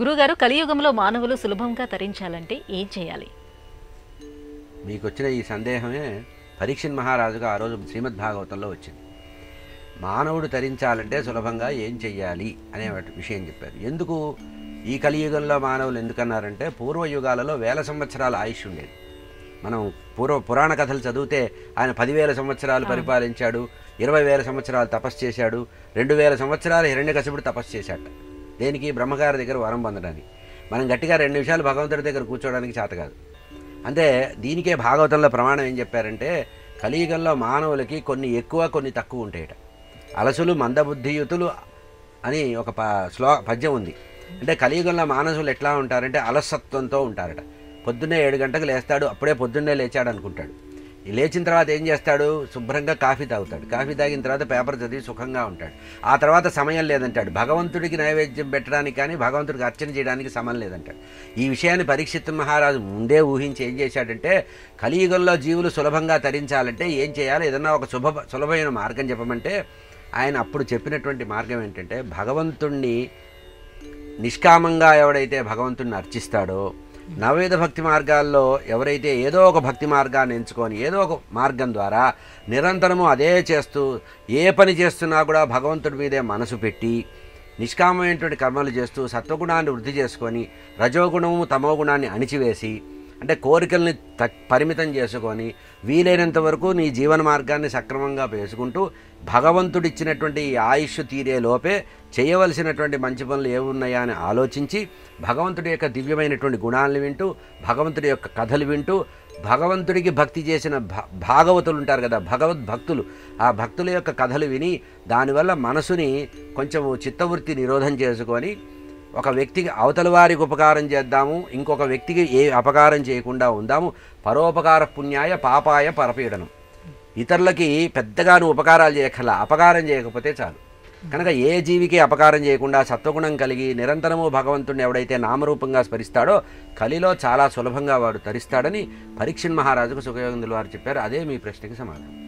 గురుగారు, కలియుగంలో మానవులు సులభంగా తరించాలంటే ఏం చేయాలి? మీకు వచ్చిన ఈ సందేహమే పరీక్షణ్ మహారాజుగా ఆ రోజు శ్రీమద్ భాగవతంలో వచ్చింది. మానవుడు తరించాలంటే సులభంగా ఏం చెయ్యాలి అనే విషయం చెప్పారు. ఎందుకు ఈ కలియుగంలో మానవులు ఎందుకన్నారంటే, పూర్వయుగాలలో 1000 సంవత్సరాల ఆయుష్ ఉండేది. మనం పురాణ కథలు చదివితే ఆయన 10,000 సంవత్సరాలు పరిపాలించాడు, 20,000 సంవత్సరాలు తపస్సు చేశాడు, 2,000 సంవత్సరాలు హిరణ్యకశిపుడు తపస్సు చేశాట. దేనికి? బ్రహ్మగారి దగ్గర వరం పొందడానికి. మనం గట్టిగా 2 నిమిషాలు భగవంతుడి దగ్గర కూర్చోవడానికి చేత కాదు. అంటే దీనికే భాగవతంలో ప్రమాణం ఏం చెప్పారంటే, కలియుగంలో మానవులకి కొన్ని ఎక్కువ కొన్ని తక్కువ ఉంటాయట. అలసులు మందబుద్ధియుతులు అని ఒక పద్యం ఉంది. అంటే కలియుగంలో మానవులు ఎట్లా ఉంటారంటే అలసత్వంతో ఉంటారట. పొద్దున్నే 7 గంటలకు లేస్తాడు, అప్పుడే పొద్దున్నే లేచాడు అనుకుంటాడు. లేచిన తర్వాత ఏం చేస్తాడు? శుభ్రంగా కాఫీ తాగుతాడు. కాఫీ తాగిన తర్వాత పేపర్ చదివి సుఖంగా ఉంటాడు. ఆ తర్వాత సమయం లేదంటాడు. భగవంతుడికి నైవేద్యం పెట్టడానికి కానీ భగవంతుడికి అర్చన చేయడానికి సమయం లేదంటాడు. ఈ విషయాన్ని పరీక్షిత్ మహారాజు ముందే ఊహించి ఏం చేశాడంటే, కలియుగంలో జీవులు సులభంగా తరించాలంటే ఏం చేయాలి, ఏదన్నా ఒక సులభమైన మార్గం చెప్పమంటే ఆయన అప్పుడు చెప్పినటువంటి మార్గం ఏంటంటే, భగవంతుణ్ణి నిష్కామంగా ఎవడైతే భగవంతుణ్ణి అర్చిస్తాడో, నవవిధ భక్తి మార్గాల్లో ఎవరైతే ఏదో ఒక భక్తి మార్గాన్ని ఎంచుకొని ఏదో ఒక మార్గం ద్వారా నిరంతరము అదే చేస్తూ ఏ పని చేస్తున్నా కూడా భగవంతుడి మీదే మనసు పెట్టి నిష్కామమైనటువంటి కర్మలు చేస్తూ సత్వగుణాన్ని వృద్ధి చేసుకొని రజోగుణము తమో గుణాన్ని అణిచివేసి, అంటే కోరికల్ని పరిమితం చేసుకొని వీలైనంత వరకు నీ జీవన మార్గాన్ని సక్రమంగా వేసుకుంటూ భగవంతుడిచ్చినటువంటి ఈ ఆయుష్ తీరే లోపే చేయవలసినటువంటి మంచి పనులు ఏమున్నాయా అని ఆలోచించి భగవంతుడి యొక్క దివ్యమైనటువంటి గుణాలను వింటూ, భగవంతుడి యొక్క కథలు వింటూ, భగవంతుడికి భక్తి చేసిన భాగవతులు ఉంటారు కదా, భగవద్భక్తులు, ఆ భక్తుల యొక్క కథలు విని దానివల్ల మనసుని కొంచెం చిత్తవృత్తి నిరోధం చేసుకొని ఒక వ్యక్తికి అవతల వారికి ఉపకారం చేద్దాము, ఇంకొక వ్యక్తికి ఏ అపకారం చేయకుండా ఉందాము. పరోపకార పుణ్యాయ పాపాయ పరపీడనం. ఇతరులకి పెద్దగా నువ్వు ఉపకారాలు చేయక్కర్లా, అపకారం చేయకపోతే చాలు. కనుక ఏ జీవికి అపకారం చేయకుండా సత్వగుణం కలిగి నిరంతరము భగవంతుడిని ఎవడైతే నామరూపంగా స్మరిస్తాడో కలిలో చాలా సులభంగా వాడు తరిస్తాడని పరీక్షణ్ మహారాజుకు సుఖయోగందుల వారు చెప్పారు. అదే మీ ప్రశ్నకి సమాధానం.